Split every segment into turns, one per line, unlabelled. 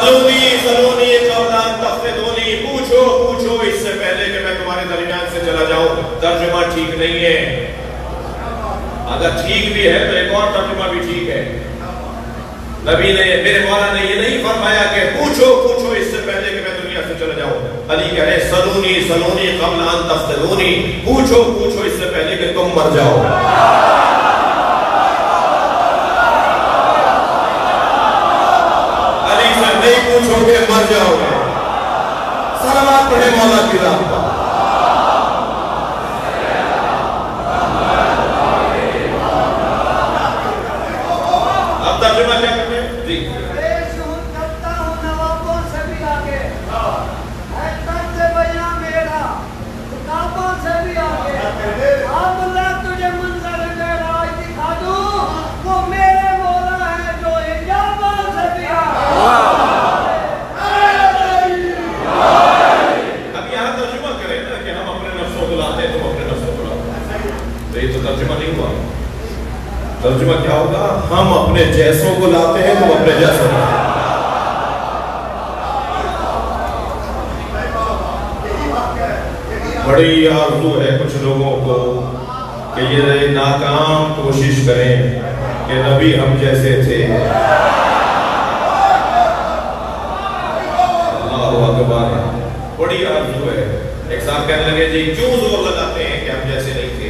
سلونی قبل ان تفتدونی، پوچھو پوچھو اس سے پہلے کہ میں تمہارے درمیان سے چلا جاؤں۔ ترجمہ ٹھیک نہیں ہے، اگر ٹھیک بھی ہے تو ایک اور ترجمہ بھی ٹھیک ہے۔ نبی نے، میرے مولا نے یہ نہیں فرمایا کہ پوچھو پوچھو اس سے پہلے کہ میں دنیا سے چلا جاؤں۔ علی کہہ رہے سلونی سلونی قبل ان تفتدونی، پوچھو پوچھو اس سے پہلے کہ تم مر جاؤ۔ علی سے نہیں پوچھو کہ مر جاؤ گے۔ صلوات پڑھے مولا کی ذات پر۔ اب ترجمہ کیا کرتے ہیں؟ جی ترجمہ کیا ہوگا؟ ہم اپنے جیسوں کو لاتے ہیں، تم اپنے جیسوں کو۔ بڑی آرزو ہے کچھ لوگوں کو کہ یہ ناکام کوشش کریں کہ نبی ہم جیسے تھے۔ اللہ اکبر، بڑی آرزو ہے۔ ایک صاحب کہنے لگے جی کیوں زور لگاتے ہیں کہ ہم جیسے نہیں تھے؟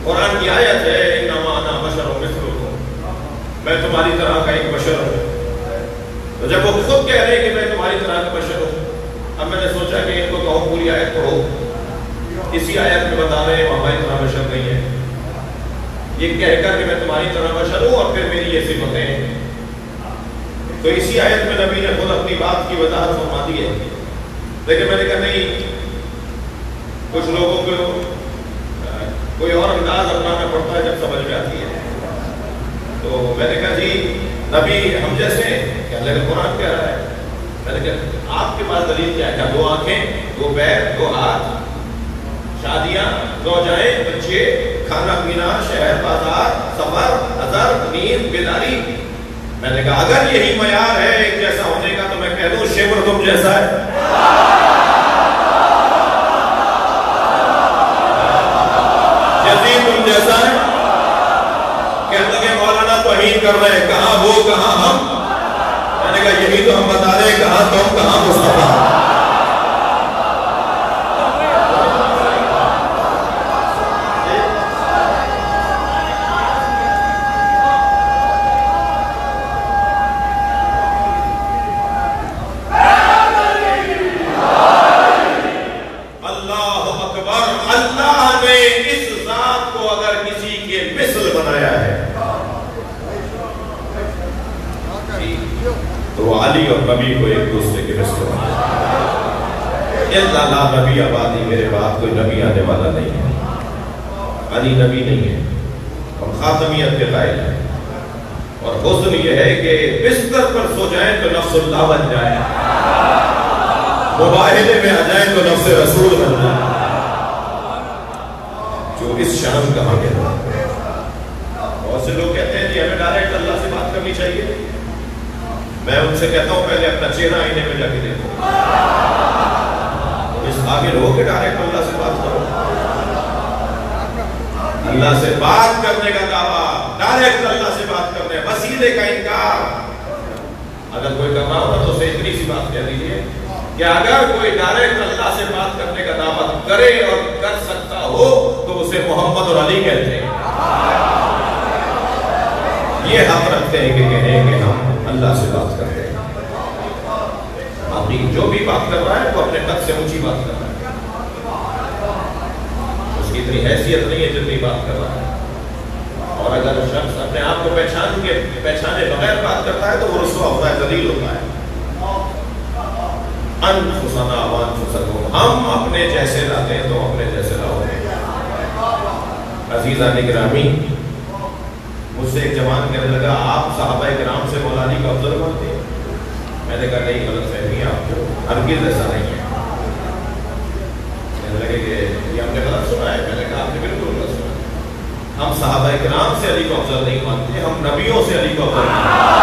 قرآن کی آیت ہے انما انا بشر مثلکم، میں تمہاری طرح کا ایک بشر ہوں۔ تو جب وہ خود کہہ رہے ہیں کہ میں تمہاری طرح کا بشر ہوں، اب میں نے سوچا کہ ان کو کہو پوری آیت پڑھو۔ اسی آیت میں بتا رہے ہیں وہ ہماری طرح بشر نہیں ہے، یہ کہہ کر کہ میں تمہاری طرح بشر ہوں اور پھر میری یہ صفتیں ہیں۔ تو اسی آیت میں نبی نے خود اپنی بات کی وضاحت فرما دی ہے، لیکن میں نے کہا نہیں، کچھ لوگوں کو کوئی اور انداز اپنانا پڑتا ہے جب سمجھ میں آتی ہے۔ تو میں نے کہا جی نبی ہم جیسے ہیں، کہنے لگے قرآن کہہ رہا ہے۔ میں نے کہا آپ کے پاس دلیل کیا ہے؟ کیا دو آنکھیں، دو پیر، دو ہاتھ، شادیاں، زوجائیں، بچے، کھانا پینا، شہر بازار، سفر، نظر، نیند، بیداری؟ میں نے کہا اگر یہی معیار ہے ایک جیسا ہونے کا تو میں کہہ دوں شبر تم جیسا ہے۔ یزید تم جیسا ہے؟ کہنے لگے مولانا توہین کر رہے ہیں، کہاں وہ کہاں ہم؟ میں نے کہا یہی تو ہم بتا رہے ہیں، کہاں تم کہاں مصطفیٰ۔ علی اور نبی کو ایک دوسرے کے مثل بنایا۔ اللہ لا نبی آبادی، میرے بعد کوئی نبی آنے والا نہیں ہے۔ علی نبی نہیں ہے، ہم خاتمیت کے قائل ہیں۔ اور حسن یہ ہے کہ بستر پر سو جائیں تو نفس اللہ بن جائیں، مباہلے میں آ جائیں تو نفس رسول بن جائیں، جو اس شان کہاں گیا۔ بہت سے لوگ کہتے ہیں جی ہمیں ڈائریکٹ اللہ سے بات کرنی چاہیے۔ میں ان سے کہتا ہوں پہلے اپنا چہرہ آئینے میں جا کے دیکھو، اس قابل ہو کہ ڈائریکٹ اللہ سے بات کرو۔ اللہ سے بات کرنے کا دعویٰ، ڈائریکٹ اللہ سے بات کرنے، وسیلے کا انکار۔ اگر کوئی کر رہا ہوگا تو اسے اتنی سی بات کہہ دیجیے کہ اگر کوئی ڈائریکٹ اللہ سے بات کرنے کا دعویٰ کرے اور کر سکتا ہو تو اسے محمد اور علی کہتے ہیں۔ یہ حق رکھتے ہیں کہ کہیں کہ ہم اللہ سے بات کرتے ہیں۔ باقی جو بھی بات کر رہا ہے وہ اپنے حد سے اونچی بات کر رہا ہے، اس کی اتنی حیثیت نہیں ہے جتنی بات کر رہا ہے۔ اور اگر شخص اپنے آپ کو پہچانے بغیر بات کرتا ہے تو وہ رسوا ہوتا ہے، ذلیل ہوتا ہے۔ انفسنا وانفسکم، ہم اپنے جیسے لاتے ہیں تو اپنے جیسے لاؤ۔ عزیزان گرامی، مجھ سے ایک جوان کہنے لگا آپ صحابہ کرام سے مولا علی کا افضل مانتے ہیں؟ میں نے کہا نہیں، غلط فہمی ہے آپ کو، ہرگز ایسا نہیں ہے۔ کہنے لگے کہ یہ ہم نے غلط سنا ہے۔ میں نے کہا آپ نے بالکل غلط سنا ہے، ہم صحابہ کرام سے علی کو افضل نہیں مانتے، ہم نبیوں سے علی کو افضل مانتے ہیں۔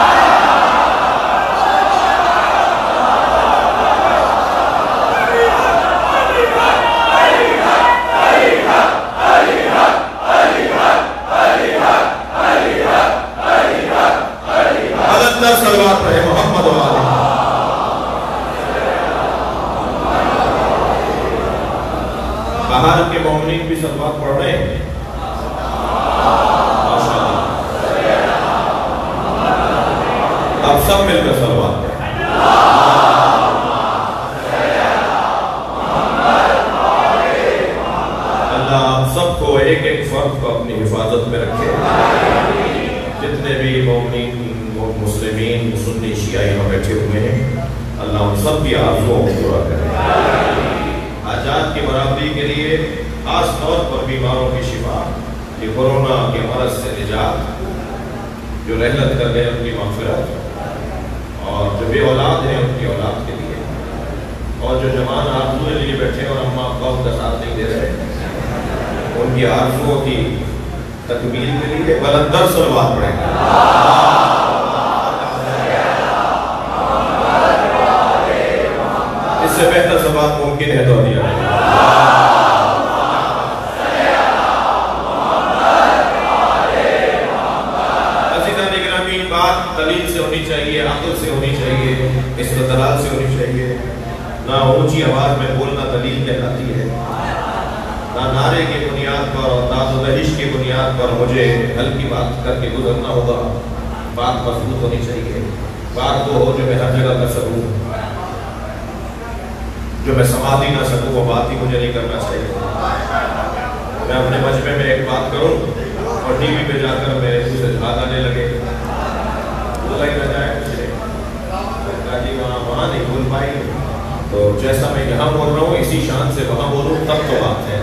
سب کی آرزوؤں کو پورا کرے۔ حاجات کی برابری کے لیے خاص طور پر بیماروں کی شفا، یہ کورونا کے مرض سے نجات، جو رحلت کر گئے ان کی مغفرت، اور جو بے اولاد ہیں ان کی اولاد کے لیے، اور جو جوان آرزویں لیے بیٹھے اور اماں ابا کا ساتھ نہیں دے رہے، ان کی آرزوؤں کی تکمیل کے لیے بلندر صلوات پڑھیں گے۔ اس سے بہتر صلوات ممکن ہے تو دیا ہے۔ عزیزان اکرامی، بات دلیل سے ہونی چاہیے، عقل سے ہونی چاہیے، استدلال سے ہونی چاہیے۔ نہ اونچی آواز میں بولنا دلیل کہلاتی ہے، نہ نعرے کی بنیاد پر اور ناز و نہش کی بنیاد پر مجھے حل کی بات کر کے گزرنا ہوگا۔ بات مضبوط ہونی چاہیے، بات وہ ہو جو میں ہر جگہ کر سکوں، جو میں سماعت ہی نہ سکوں وہ بات ہی مجھے نہیں کرنا چاہیے۔ میں اپنے مجمع میں ایک بات کروں اور ٹی وی پہ جا کر میرے منہ سے جھاگ آنے لگے، بولا ہی نہ جائے مجھے، جی وہاں نہیں بول پائی، تو جیسا میں یہاں بول رہا ہوں اسی شان سے وہاں بولوں تب تو بات ہے۔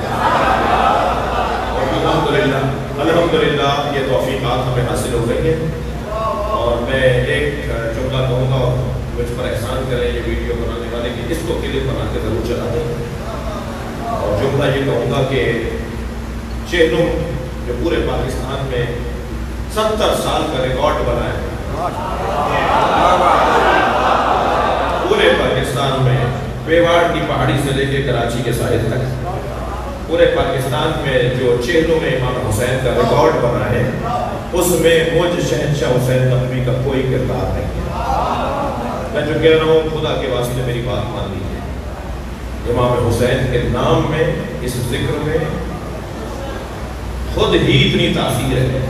اور الحمدللہ یہ توفیقات ہمیں حاصل ہو گئی ہیں، اور میں ایک جملہ کہوں گا، مجھ پر احسان کریں یہ ویڈیو بنانے والے کہ اس کو کلپ بنا کے ضرور چلا دیں، اور جملہ یہ کہوں گا کہ چہلم جو پورے پاکستان میں 70 سال کا ریکارڈ بنا ہے، پورے پاکستان میں پیواڑ کی پہاڑی سے لے کے کراچی کے ساحل تک پورے پاکستان میں جو چہلوں میں امام حسین کا ریکارڈ بنا ہے، اس میں مجھ شہنشاہ حسین نقوی کا کوئی کردار نہیں ہے۔ میں جو کہہ رہا ہوں خدا کے واسطے میری بات مان لیجیے، امام حسین کے نام میں، اس ذکر میں خود ہی اتنی تاثیر ہے،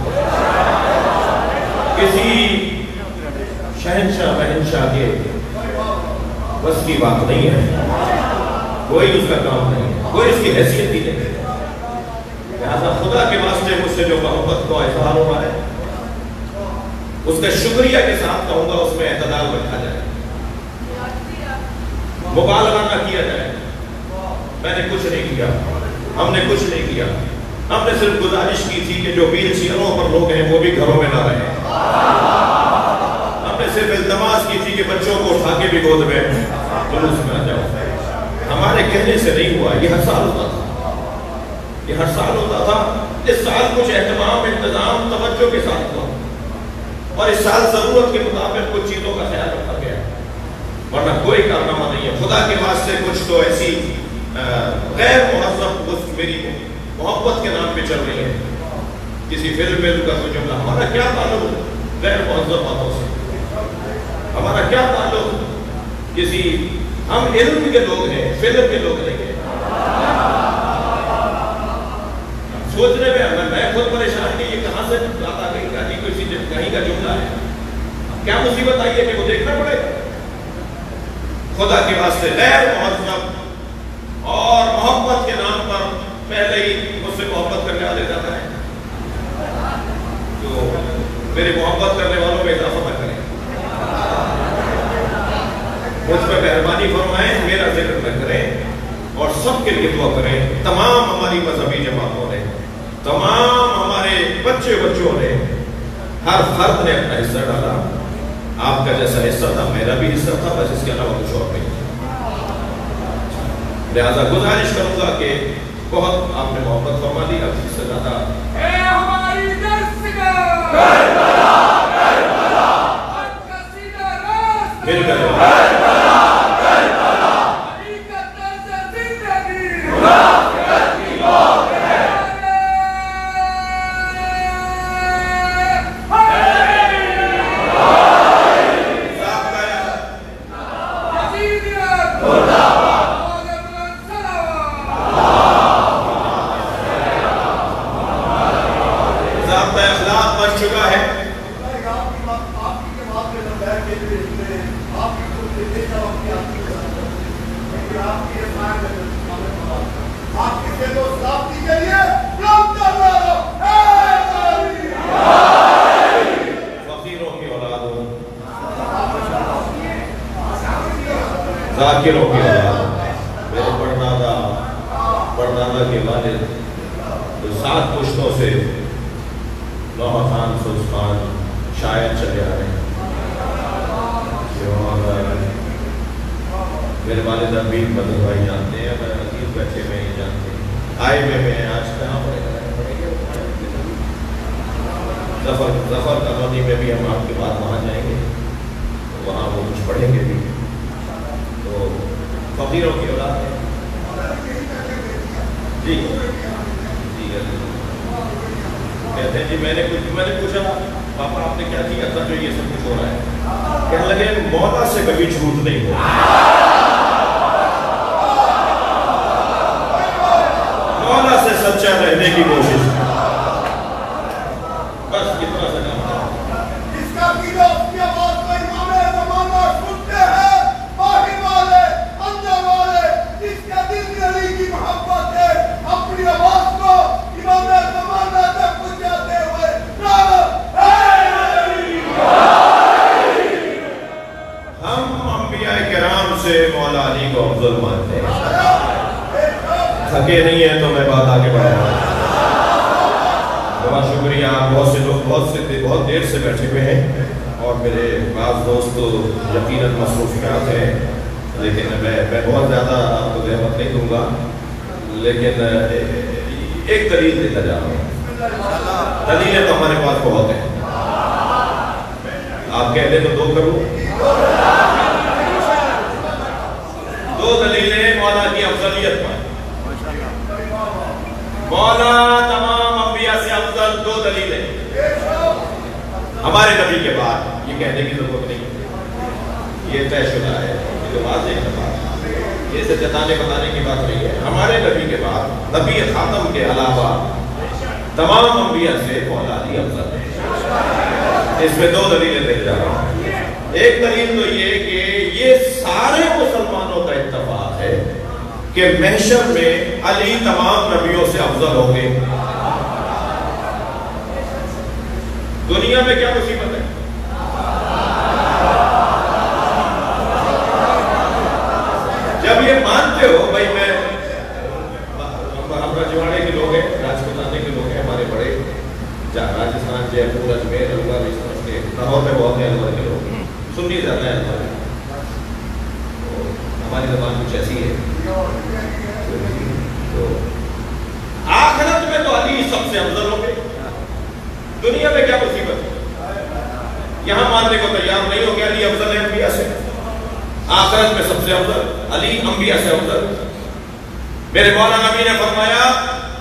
کسی شہنشاہ بہنشاہ کے بس کی بات نہیں ہے، کوئی اس کا کام نہیں ہے، کوئی اس کی حیثیت ہی نہیں ہے۔ لہذا خدا کے واسطے مجھ سے جو محبت کا اظہار ہوا ہے، اس کا شکریہ کے ساتھ کہوں گا، اس میں اعتدال رکھا جائے، مبالغہ نہ کیا جائے۔ میں نے کچھ نہیں کیا، ہم نے کچھ نہیں کیا، ہم نے صرف گزارش کی تھی کہ جو ویل چیئروں پر لوگ ہیں وہ بھی گھروں میں نہ رہیں، ہم نے صرف التماس کی تھی کہ بچوں کو اٹھا کے بھی گود میں جلوس میں آ جاؤ۔ ہمارے کہنے سے نہیں ہوا، یہ ہر سال ہوتا تھا، یہ ہر سال ہوتا تھا۔ اس سال کچھ اہتمام، انتظام، توجہ کے ساتھ ہوا، اور اس سال ضرورت کے مطابق کچھ چیزوں کا خیال رکھا گیا، ورنہ کوئی کارنامہ نہیں ہے۔ خدا کے واسطے کچھ تو ایسی غیر مہذب میری محبت کے نام پہ چل رہی ہے، کسی فلم کا کوئی جملہ، ہمارا کیا تعلق غیر مہذب باتوں سے، ہمارا کیا تعلق کسی، ہم علم کے لوگ ہیں، فلم کے لوگ نہیں ہیں۔ سوچنے میں خود پریشان کہ یہ کہاں سے بات آ گئی، کہیں کا جملہ ہے، کیا مصیبت آئی ہے کہ وہ دیکھنا پڑے گا۔ خدا کے واسطے غیر مہذب اور محبت کے نام پر پہلے ہی مجھ سے محبت کرنے والے جاتا ہے، تو میری محبت کرنے والوں میں اضافہ نہ کریں، مجھ پہ مہربانی فرمائیں، میرا ذکر نہ کریں، اور سب کے لیے دعا کریں۔ تمام ہماری مذہبی جماعتوں نے، تمام ہمارے بچوں نے، ہر فرد نے اپنا حصہ ڈالا، آپ کا جیسا حصہ تھا میرا بھی حصہ تھا، بس اس کے علاوہ کچھ اور نہیں۔ لہذا گزارش کروں گا کہ بہت آپ نے محبت فرما لی، اب اس سے زیادہ
اے ہماری درسگاہ کا سیدھا راستہ،
مل کر
علی کا طرز زندگی،
ذاکروں کی اولاد، میرے پردادا کے والد جو 7 پشتوں سے نوح خان سوز خان شاید چلے آ رہے ہیں، میرے والد امین بدل بھائی جانتے ہیں، میں عزیز بیٹھے میں یہ جانتے ہیں، آئے میں آج کہاں پڑے گا ظفر کالونی میں بھی ہم آپ کے بعد وہاں جائیں گے، وہاں وہ کچھ پڑھیں گے بھی، تو فقیروں کی اولاد ہے جی کہتے ہیں جی میں نے پوچھا پاپا آپ نے کیا کیا تھا جو یہ سب کچھ ہو رہا ہے؟ کہنے لگے مولا سے کبھی جھوٹ نہیں ہوا، مولا سے سچا رہنے کی کوشش، بس اتنا سا کام تھا۔
اس کا قیدہ اس کی آواز کو امام زمانہ سنتے ہیں، باہر والے اندر والے، جس کے دل میں علی کی محبت ہے، اپنی آواز کو امام زمانہ تک پہنچاتے ہوئے نعرہ اے علی!
ہم انبیاء کرام سے مولا علی کو افضل مانتے ہیں، تھکے نہیں ہیں تو میں بات آگے بڑھاؤں گا۔ بہت شکریہ، بہت سے لوگ بہت دیر سے بیٹھے ہوئے ہیں اور میرے بعض دوست تو یقیناً مصروفیات ہیں، لیکن میں بہت زیادہ آپ کو زحمت نہیں دوں گا، لیکن ایک دلیل دیتا جا رہا ہوں۔ دلیلیں تو ہمارے پاس بہت ہیں، آپ کہہ دیں تو 2 کروں۔ 2 دلیلیں مولا کی افضلیت پر، مولا تمام انبیاء سے افضل 2 دلیلیں ہمارے نبی کے بعد، یہ کہنے کی ضرورت نہیں، یہ طے شدہ ہے، یہ تو واضح ہے بات، یہ سے جتانے بتانے کی بات نہیں ہے۔ ہمارے نبی کے بعد، نبی خاتم کے علاوہ تمام انبیاء سے مولا علی افضل ہے۔ اس میں 2 دلیلیں دے جا رہا ہوں۔ ایک دلیل تو یہ کہ یہ سارے مسلمانوں کا اتفاق ہے کہ محشر میں علی تمام نبیوں سے افضل ہوں گے۔ دنیا میں کیا مصیبت ہے؟ جب یہ مانتے ہو بھائی، میں ہم رجواڑے کے لوگ ہیں، راجپوتانے کے لوگ ہیں، ہمارے بڑے راجستھان، جے پور، اجمیر، الور، اس طرح کے لاہور میں بہت ہیں الور کے لوگ، سنی زیادہ ہے الور، ہماری زبان کچھ ایسی ہے۔ تو آخرت میں تو علی سب سے افضل ہوں گے، دنیا میں کیا مصیبت ہے؟ یہاں ماننے کو تیار نہیں ہو گیا علی افضل ہے انبیاء سے، آخرت میں سب سے افضل علی انبیاء سے افضل۔ میرے مولا نبی نے فرمایا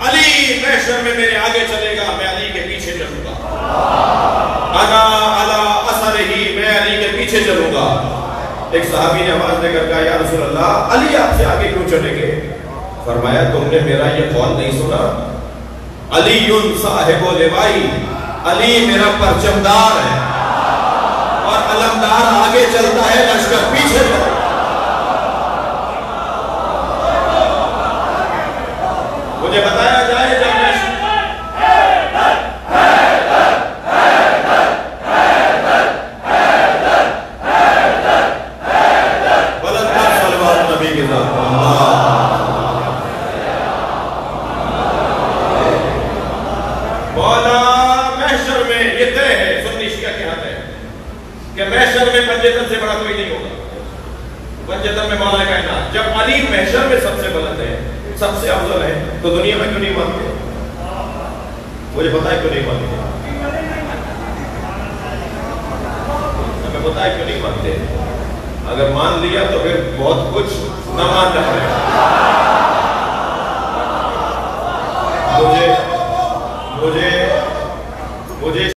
علی محشر میں میرے آگے چلے گا، میں علی کے پیچھے چلوں گا، انا علی اثرہ، میں علی کے پیچھے چلوں گا۔ ایک صحابی نے آواز دے کر کہا یا رسول اللہ علی آپ سے آگے کیوں چلیں گے؟ فرمایا تم نے میرا یہ قول نہیں سنا، علی صاحب لوائی، علی میرا پرچمدار ہے اور علمدار آگے چلتا ہے، لشکر پیچھے چلتا ہے۔ مجھے بتایا جائے جب پنجتن سے بڑا کوئی نہیں ہوگا، پنجتن میں مولا کائنات، جب علی محشر میں سب سے بلند ہے، سب سے افضل ہے، تو دنیا میں کیوں نہیں مانتے؟ مجھے بتائے کیوں نہیں مانتے؟ ہمیں بتائے کیوں نہیں مانتے؟ اگر مان لیا تو پھر بہت کچھ نہ ماننا پڑے گا۔ مجھے